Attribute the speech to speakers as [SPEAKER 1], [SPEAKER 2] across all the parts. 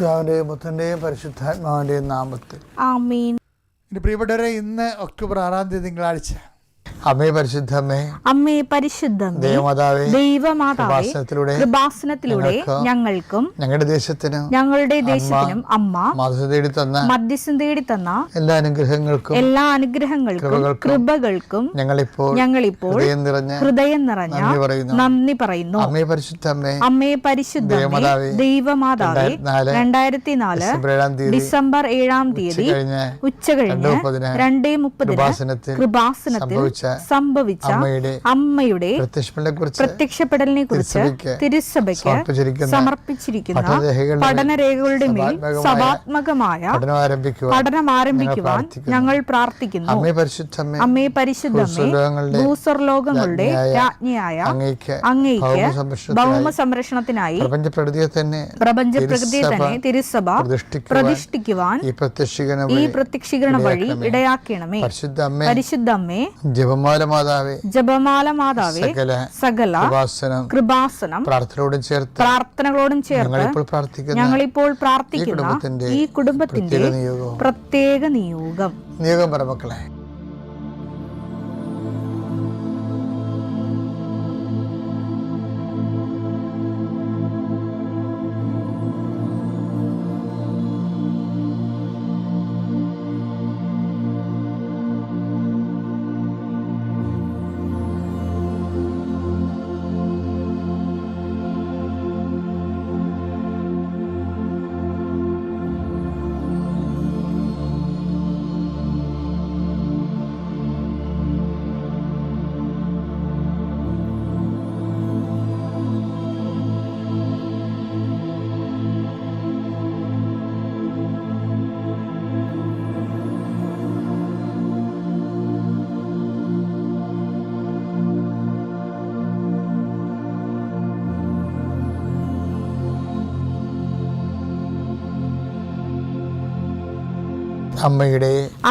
[SPEAKER 1] പിതാവിൻ്റെയും പുത്രൻ്റെയും പരിശുദ്ധാത്മാവിൻ്റെയും നാമത്തിൽ
[SPEAKER 2] ആമേൻ.
[SPEAKER 1] പ്രിയപ്പെട്ടവരെ, ഇന്ന് ഒക്ടോബർ 6 തിങ്കളാഴ്ച. അമ്മേ പരിശുദ്ധമേ,
[SPEAKER 2] അമ്മേ പരിശുദ്ധമേ, ദൈവമാതാവേ, കൃപാസനത്തിലൂടെ ഞങ്ങൾക്കും ഞങ്ങളുടെ ദേശത്തിനും അമ്മ മധ്യസ്ഥം തേടി തന്ന എല്ലാ അനുഗ്രഹങ്ങൾക്കും കൃപകൾക്കും ഞങ്ങളിപ്പോൾ ഹൃദയം നിറഞ്ഞ നന്ദി പറയുന്നു.
[SPEAKER 1] അമ്മേ പരിശുദ്ധമേ,
[SPEAKER 2] ദൈവമാതാവേ, 2004 ഡിസംബർ 7 ഉച്ചകഴിഞ്ഞ് 2:30 കൃപാസനത്തിൽ സംഭവിച്ച അമ്മയുടെ പ്രത്യക്ഷപ്പെടലിനെ കുറിച്ച് തിരുസഭയ്ക്ക് സമർപ്പിച്ചിരിക്കുന്ന പഠനരേഖകളുടെ മേൽ സഭാത്മകമായ പഠനം ആരംഭിക്കുവാൻ ഞങ്ങൾ പ്രാർത്ഥിക്കുന്നു. അമ്മേ പരിശുദ്ധമേ, ഭൂസ്വർലോകങ്ങളുടെ രാജ്ഞിയായ അങ്ങേയ്ക്ക് ഭൗമ സംരക്ഷണത്തിനായി പ്രപഞ്ചപ്രകൃതിയെ തന്നെ തിരുസഭ പ്രതിഷ്ഠിക്കുവാൻ ഈ പ്രത്യക്ഷീകരണ വഴി ഇടയാക്കണമേ. പരിശുദ്ധമ്മേ,
[SPEAKER 1] ജപമാല മാതാവേ,
[SPEAKER 2] സകല കൃപാസനം പ്രാർത്ഥനകളോടും ചേർത്ത് ഞങ്ങളിപ്പോൾ പ്രാർത്ഥിക്കുന്ന ഈ കുടുംബത്തിന്റെ പ്രത്യേക നിയോഗം
[SPEAKER 1] പറമക്കളെ.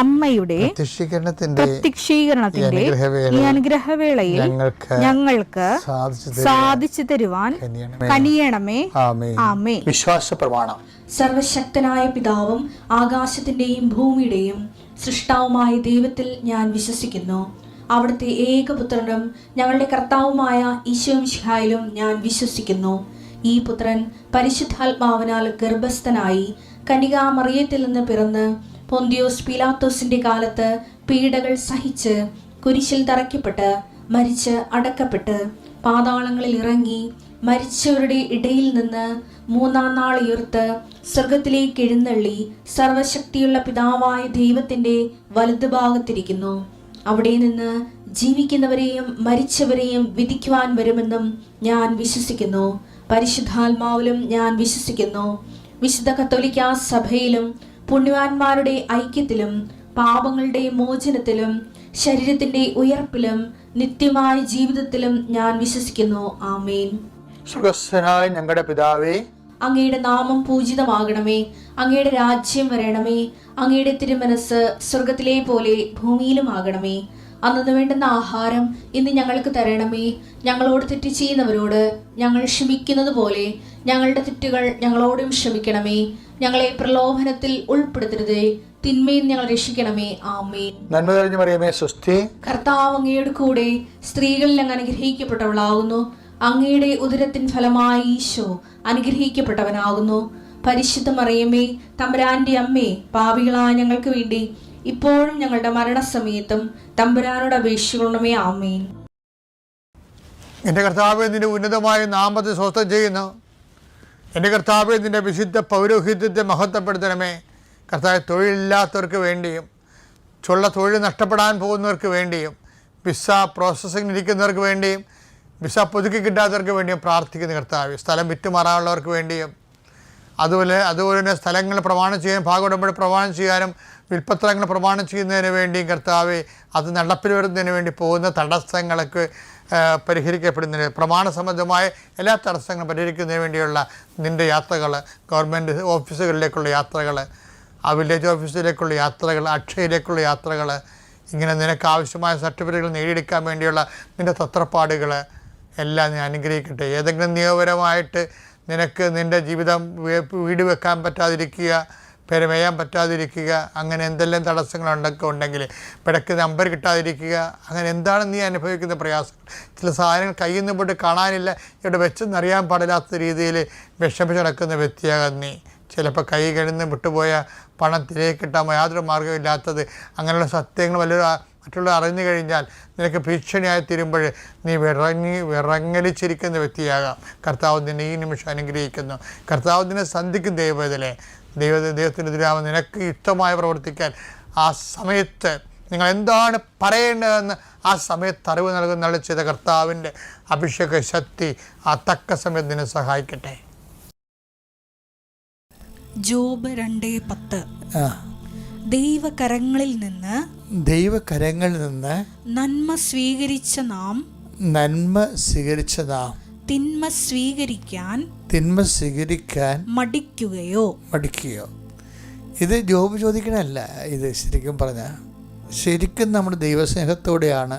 [SPEAKER 1] അമ്മയുടെ പ്രത്യക്ഷീകരണത്തിന്റെ ഈ അനുഗ്രഹവേളയിൽ ഞങ്ങൾക്ക് സാധിച്ചു തരുവാൻ കനിയണമേ. ആമേൻ. വിശ്വാസ പ്രമാണം.
[SPEAKER 3] സർവശക്തനായ പിതാവും ആകാശത്തിന്റെയും ഭൂമിയുടെയും സൃഷ്ടാവുമായ ദൈവത്തിൽ ഞാൻ വിശ്വസിക്കുന്നു. അവിടുത്തെ ഏകപുത്രനും ഞങ്ങളുടെ കർത്താവുമായ ഈശോമിശിഹായിലും ഞാൻ വിശ്വസിക്കുന്നു. ഈ പുത്രൻ പരിശുദ്ധാത്മാവിനാൽ ഗർഭസ്ഥനായി കന്യകാമറിയത്തിൽ നിന്ന് പിറന്ന് പൊന്തിയോസ് പീലാത്തോസിന്റെ കാലത്ത് പീഡകൾ സഹിച്ച് കുരിശിൽ തറയ്ക്കപ്പെട്ട് മരിച്ച് അടക്കപ്പെട്ട് പാതാളങ്ങളിൽ ഇറങ്ങി മരിച്ചവരുടെ ഇടയിൽ നിന്ന് 3-ാം നാൾ ഉയർത്ത് സ്വർഗത്തിലേക്ക് എഴുന്നള്ളി സർവശക്തിയുള്ള പിതാവായ ദൈവത്തിന്റെ വലതുഭാഗത്തിരിക്കുന്നു. അവിടെ നിന്ന് ജീവിക്കുന്നവരെയും മരിച്ചവരെയും വിധിക്കുവാൻ വരുമെന്നും ഞാൻ വിശ്വസിക്കുന്നു. പരിശുദ്ധാത്മാവിലും ഞാൻ വിശ്വസിക്കുന്നു. വിശുദ്ധ കത്തോലിക്കാ സഭയിലും പുണ്യവാന്മാരുടെ ഐക്യത്തിലും പാപങ്ങളുടെ മോചനത്തിലും ശരീരത്തിന്റെ ഉയർപ്പിലും നിത്യമായ ജീവിതത്തിലും ഞാൻ വിശ്വസിക്കുന്നു. ആമേൻ.
[SPEAKER 1] സ്വർഗ്ഗസ്ഥനായ ഞങ്ങളുടെ പിതാവേ,
[SPEAKER 3] അങ്ങയുടെ നാമം പൂജിതമാകണമേ. അങ്ങയുടെ രാജ്യം വരണമേ. അങ്ങയുടെ തിരുമനസ് സ്വർഗത്തിലെ പോലെ ഭൂമിയിലും ആകണമേ. അന്നു വേണ്ടുന്ന ആഹാരം ഇന്ന് ഞങ്ങൾക്ക് തരണമേ. ഞങ്ങളോട് തെറ്റ് ചെയ്യുന്നവരോട് ഞങ്ങൾ ക്ഷമിക്കുന്നത് പോലെ ഞങ്ങളുടെ തെറ്റുകൾ ഞങ്ങളോടും ക്ഷമിക്കണമേ. ഞങ്ങളെ പ്രലോഭനത്തിൽ ഉൾപ്പെടുത്തരുതേ, തിന്മയിൽ ഞങ്ങൾ രക്ഷിക്കണമേ. ആമേൻ.
[SPEAKER 1] നന്മ നിറഞ്ഞ മറിയമേ, സ്വസ്തി.
[SPEAKER 3] കർത്താവ് അങ്ങയുടെ കൂടെ സ്ത്രീകളിൽ അങ്ങ് അനുഗ്രഹിക്കപ്പെട്ടവളാകുന്നു. അങ്ങയുടെ ഉദരത്തിൻ ഫലമായി ഈശോ അനുഗ്രഹിക്കപ്പെട്ടവനാകുന്നു. പരിശുദ്ധ മറിയമേ, തമ്പുരാന്റെ അമ്മേ, പാപികളായ ഞങ്ങൾക്ക് വേണ്ടി ഇപ്പോഴും ഞങ്ങളുടെ മരണസമയത്തും തമ്പുരാനോട് അപേക്ഷിക്കണമേ. ആമേൻ.
[SPEAKER 1] എൻ്റെ കർത്താവേ, നിന്റെ ഉന്നതമായ നാമത്തെ സ്വസ്ഥം ചെയ്യുന്നു. എൻ്റെ കർത്താവേ, നിന്റെ വിശുദ്ധ പൗരോഹിത്യത്തെ മഹത്വപ്പെടുത്തണമേ. കർത്താവ്, തൊഴിലില്ലാത്തവർക്ക് വേണ്ടിയും തൊഴിൽ നഷ്ടപ്പെടാൻ പോകുന്നവർക്ക് വേണ്ടിയും വിസ പ്രോസസ്സിംഗ് ഇരിക്കുന്നവർക്ക് വേണ്ടിയും വിസ പുതുക്കി കിട്ടാത്തവർക്ക് വേണ്ടിയും പ്രാർത്ഥിക്കുന്ന കർത്താവ്, സ്ഥലം വിറ്റുമാറാനുള്ളവർക്ക് വേണ്ടിയും അതുപോലെ തന്നെ സ്ഥലങ്ങൾ പ്രമാണം ചെയ്യാൻ ഭാഗോടമ്പടി പ്രമാണം ചെയ്യാനും വിൽപ്പത്രങ്ങൾ പ്രമാണം ചെയ്യുന്നതിന് വേണ്ടിയും കർത്താവ്, അത് നടപ്പിൽ വരുന്നതിന് വേണ്ടി പോകുന്ന തടസ്സങ്ങൾക്ക് പരിഹരിക്കപ്പെടുന്നതിന് പ്രമാണ സംബന്ധമായ എല്ലാ തടസ്സങ്ങളും പരിഹരിക്കുന്നതിന് വേണ്ടിയുള്ള നിൻ്റെ യാത്രകൾ, ഗവൺമെൻറ് ഓഫീസുകളിലേക്കുള്ള യാത്രകൾ, ആ വില്ലേജ് ഓഫീസിലേക്കുള്ള യാത്രകൾ, അക്ഷയയിലേക്കുള്ള യാത്രകൾ, ഇങ്ങനെ നിനക്ക് ആവശ്യമായ സർട്ടിഫിക്കറ്റുകൾ നേടിയെടുക്കാൻ വേണ്ടിയുള്ള നിൻ്റെ തത്രപ്പാടുകൾ എല്ലാം നീ അനുഗ്രഹിക്കട്ടെ. ഏതെങ്കിലും നിയമപരമായിട്ട് നിനക്ക് നിൻ്റെ ജീവിതം വീട് വെക്കാൻ പറ്റാതിരിക്കുക, പെരമേയാൻ പറ്റാതിരിക്കുക, അങ്ങനെ എന്തെല്ലാം തടസ്സങ്ങളുണ്ടൊക്കെ ഉണ്ടെങ്കിൽ പിടയ്ക്ക് നമ്പർ കിട്ടാതിരിക്കുക, അങ്ങനെ എന്താണ് നീ അനുഭവിക്കുന്ന പ്രയാസം? ചില സാധനങ്ങൾ കയ്യിൽ നിന്ന് പോയിട്ട് കാണാനില്ല, ഇവിടെ വെച്ചെന്നറിയാൻ പാടില്ലാത്ത രീതിയിൽ വിഷമിച്ച് നടക്കുന്ന വ്യക്തിയാകാൻ നീ. ചിലപ്പോൾ കൈ കഴിഞ്ഞ് വിട്ടുപോയ പണം തിരികെ കിട്ടാൻ യാതൊരു മാർഗ്ഗമില്ലാത്തത്, അങ്ങനെയുള്ള സത്യങ്ങൾ മറ്റുള്ളവർ അറിഞ്ഞു കഴിഞ്ഞാൽ നിനക്ക് ഭീഷണിയായി തീരുമ്പോൾ നീ വിറങ്ങലിച്ചിരിക്കുന്ന വ്യക്തിയാകാം. കർത്താവ് നിന്നെ ഈ നിമിഷം അനുഗ്രഹിക്കുന്നു. കർത്താവ് നിന്നെ സന്ധിക്കും. ദൈവത്തിനെതിരാവുന്ന നിനക്ക് യുക്തമായി പ്രവർത്തിക്കാൻ ആ സമയത്ത് നിങ്ങൾ എന്താണ് പറയേണ്ടതെന്ന് ആ സമയത്ത് അറിവ് നൽകുന്ന ചെയ്ത കർത്താവിൻ്റെ അഭിഷേക ശക്തി ആ തക്ക സമയത്ത് നിന്നെ സഹായിക്കട്ടെ.
[SPEAKER 2] ജോബ് 2:10. ദൈവകരങ്ങളിൽ നിന്ന് നന്മ സ്വീകരിച്ച നാം തിന്മ സ്വീകരിക്കാൻ മടിക്കുകയോ.
[SPEAKER 1] ഇത് ജോബ് ചോദിക്കണല്ല, ഇത് ശരിക്കും പറഞ്ഞാൽ നമ്മുടെ ദൈവസ്നേഹത്തോടെയാണ്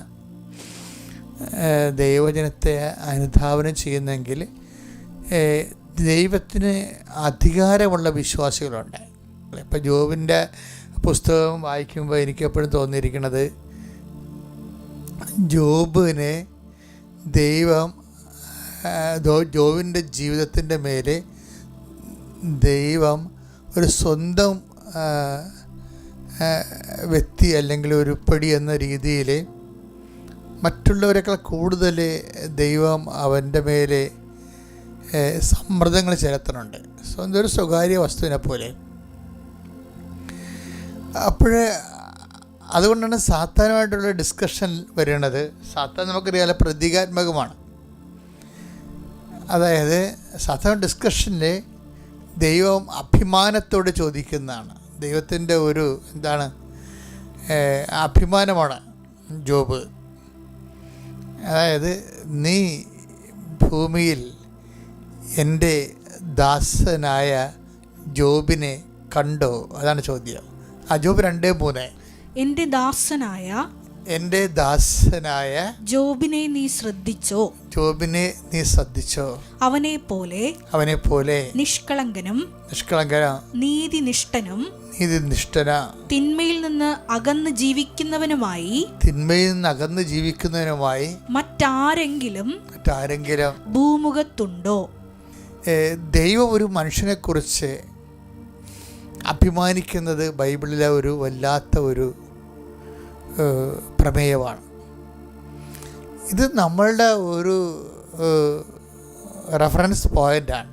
[SPEAKER 1] ദൈവജനത്തെ അനുധാവനം ചെയ്യുന്നതെങ്കിൽ ദൈവത്തിന് അധികാരമുള്ള വിശ്വാസികളുണ്ട്. ഇപ്പം ജോബിൻ്റെ പുസ്തകം വായിക്കുമ്പോൾ എനിക്കെപ്പോഴും തോന്നിയിരിക്കുന്നത്, ജോബിനെ ദൈവം ജോബിൻ്റെ ജീവിതത്തിൻ്റെ മേലെ ദൈവം ഒരു സ്വന്തം വ്യക്തി അല്ലെങ്കിൽ ഒരു പടി എന്ന രീതിയിൽ മറ്റുള്ളവരെക്കാൾ കൂടുതൽ ദൈവം അവൻ്റെ മേലെ സമ്മർദ്ദങ്ങൾ ചെലുത്തുന്നുണ്ട്, സ്വന്തം ഒരു സ്വകാര്യ വസ്തുവിനെ പോലെ. അതുകൊണ്ടാണ് സാത്താനുമായിട്ടുള്ള ഡിസ്കഷൻ വരുന്നത്. സാത്താൻ നമുക്കറിയാലോ പ്രതീകാത്മകമാണ്. അതായത് സാത്താൻ ഡിസ്കഷനിൽ ദൈവം അഭിമാനത്തോട് ചോദിക്കുന്നതാണ്. ദൈവത്തിൻ്റെ ഒരു അഭിമാനമാണ് ജോബ്. അതായത് നീ ഭൂമിയിൽ എൻ്റെ ദാസനായ ജോബിനെ കണ്ടോ? അതാണ് ചോദ്യം. ജോബ് 2:3.
[SPEAKER 2] എൻ്റെ ദാസനായ
[SPEAKER 1] ജോബിനെ നീ ശ്രദ്ധിച്ചോ? അവനെ പോലെ
[SPEAKER 2] നിഷ്കളങ്കനും നീതിനിഷ്ഠന തിന്മയിൽ നിന്ന് അകന്ന് ജീവിക്കുന്നവനുമായി മറ്റാരെങ്കിലും ഭൂമുഖത്തുണ്ടോ?
[SPEAKER 1] ദൈവം ഒരു മനുഷ്യനെ കുറിച്ച് അഭിമാനിക്കുന്നത് ബൈബിളിലെ ഒരു വല്ലാത്ത ഒരു പ്രമേയമാണ്. ഇത് നമ്മളുടെ ഒരു റെഫറൻസ് പോയിൻ്റാണ്.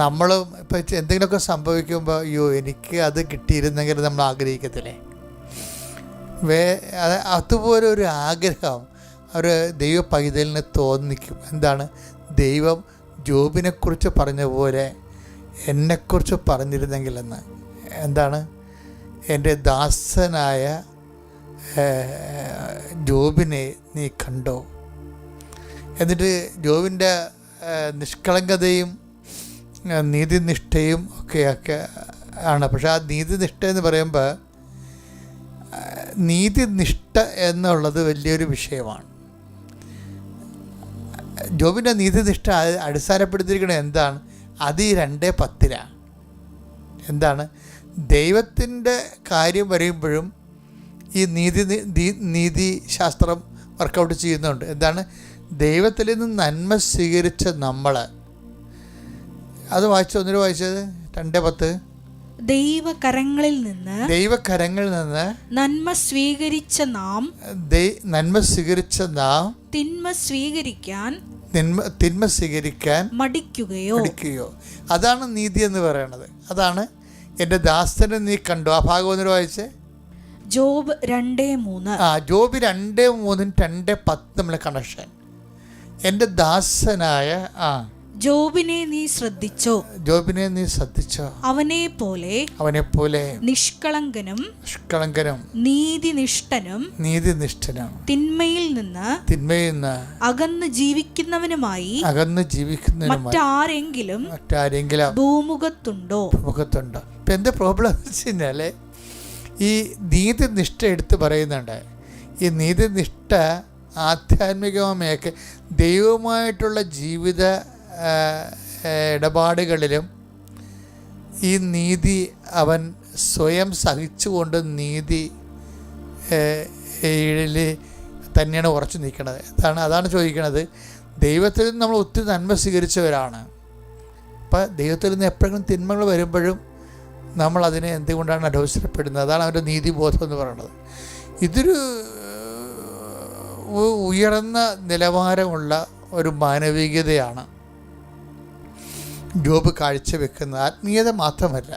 [SPEAKER 1] നമ്മളും ഇപ്പോൾ എന്തെങ്കിലുമൊക്കെ സംഭവിക്കുമ്പോൾ അയ്യോ എനിക്ക് അത് കിട്ടിയിരുന്നെങ്കിൽ നമ്മൾ ആഗ്രഹിക്കത്തില്ലേ? അതുപോലെ ഒരു ആഗ്രഹം ഒരു ദൈവ പൈതലിന് തോന്നിക്കും. എന്താണ്? ദൈവം ജോബിനെക്കുറിച്ച് പറഞ്ഞ പോലെ എന്നെക്കുറിച്ച് പറഞ്ഞിരുന്നെങ്കിലെന്ന്. എന്താണ്? എൻ്റെ ദാസനായ ജോബിനെ നീ കണ്ടോ? എന്നിട്ട് ജോബിൻ്റെ നിഷ്കളങ്കതയും നീതിനിഷ്ഠയും ഒക്കെ ആണ്. പക്ഷെ ആ നീതിനിഷ്ഠ എന്ന് പറയുമ്പോൾ നീതിനിഷ്ഠ എന്നുള്ളത് വലിയൊരു വിഷയമാണ്. ജോബിൻ്റെ നീതിനിഷ്ഠ അടിസ്ഥാനപ്പെടുത്തിയിരിക്കുന്നത് എന്താണ്? അത് ഈ 2:10. എന്താണ്? ദൈവത്തിൻ്റെ കാര്യം വരുമ്പോഴും ഈ നീതിശാസ്ത്രം വർക്കൗട്ട് ചെയ്യുന്നുണ്ട്. എന്താണ്? ദൈവത്തിൽ നിന്ന് നന്മ സ്വീകരിച്ച നമ്മൾ, അത് ഒന്നിനു വായിച്ചത് 2:10.
[SPEAKER 2] ദൈവകരങ്ങളിൽ നിന്ന് നന്മ സ്വീകരിച്ച നാം തിന്മ സ്വീകരിക്കാൻ മടിക്കുകയോ. അതാണ് നീതി എന്ന് പറയുന്നത്. അതാണ് എൻ്റെ ദാസനെ നീ കണ്ടു. ആ ഭാഗം ഒന്നിനു വായിച്ചേ. ജോബ് 2:3.
[SPEAKER 1] ജോബ് 2:3 2:10 നമ്മളെ കണക്ഷൻ. എൻ്റെ ദാസനായ
[SPEAKER 2] ജോബിനെ നീ ശ്രദ്ധിച്ചോ? അവനെ പോലെ നിഷ്കളങ്കനും നീതിനിഷ്ഠനും തിന്മയിൽ നിന്ന് അകന്ന് ജീവിക്കുന്നവനുമായി മറ്റാരെങ്കിലും ഭൂമുഖത്തുണ്ടോ?
[SPEAKER 1] ഇപ്പം എൻ്റെ പ്രോബ്ലം എന്ന് വെച്ച് കഴിഞ്ഞാൽ ഈ നീതിനിഷ്ഠ എടുത്ത് പറയുന്നുണ്ട്. ഈ നീതിനിഷ്ഠ ആധ്യാത്മികമൊക്കെ ദൈവവുമായിട്ടുള്ള ജീവിത
[SPEAKER 2] ഇടപാടുകളിലും ഈ നീതി അവൻ സ്വയം സഹിച്ചുകൊണ്ട് നീതി തന്നെയാണ് ഉറച്ചു നിൽക്കുന്നത്. അതാണ് ചോദിക്കുന്നത്. ദൈവത്തിൽ നിന്ന് നമ്മൾ ഒത്തിരി നന്മ സ്വീകരിച്ചവരാണ്. അപ്പം ദൈവത്തിൽ നിന്ന് എപ്പോഴെങ്കിലും തിന്മകൾ വരുമ്പോഴും നമ്മൾ അതിനെ എന്തുകൊണ്ടാണ് അലോസരപ്പെടുന്നത്? അതാണ് അവൻ്റെ നീതിബോധം എന്ന് പറയുന്നത്. ഇതൊരു ഉയർന്ന നിലവാരമുള്ള ഒരു മാനവികതയാണ് ജോബ് കാഴ്ചവെക്കുന്നത്. ആത്മീയത മാത്രമല്ല,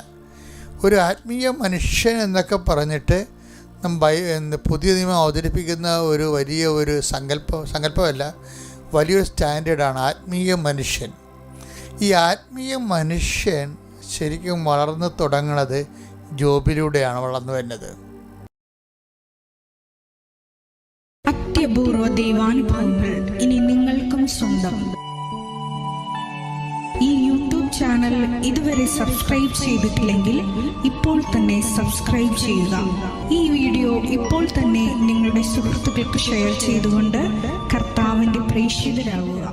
[SPEAKER 2] ഒരു ആത്മീയ മനുഷ്യൻ എന്നൊക്കെ പറഞ്ഞിട്ട് പുതിയ നിയമം അവതരിപ്പിക്കുന്ന ഒരു വലിയ ഒരു സങ്കല്പമല്ല, വലിയൊരു സ്റ്റാൻഡേർഡാണ് ആത്മീയ മനുഷ്യൻ. ഈ ആത്മീയ മനുഷ്യൻ ശരിക്കും വളർന്നു തുടങ്ങുന്നത് ജോബിലൂടെയാണ് വളർന്നു വരുന്നത്.
[SPEAKER 4] അത്യപൂർവ ദൈവാനുഭവങ്ങൾ ഇനി നിങ്ങൾക്കും സ്വന്തം. ഈ യൂട്യൂബ് ചാനൽ ഇതുവരെ സബ്സ്ക്രൈബ് ചെയ്തിട്ടില്ലെങ്കിൽ ഇപ്പോൾ തന്നെ സബ്സ്ക്രൈബ് ചെയ്യുക. ഈ വീഡിയോ ഇപ്പോൾ തന്നെ നിങ്ങളുടെ സുഹൃത്തുക്കൾക്ക് ഷെയർ ചെയ്തുകൊണ്ട് കർത്താവിൻ്റെ പ്രേക്ഷിതരാകുക.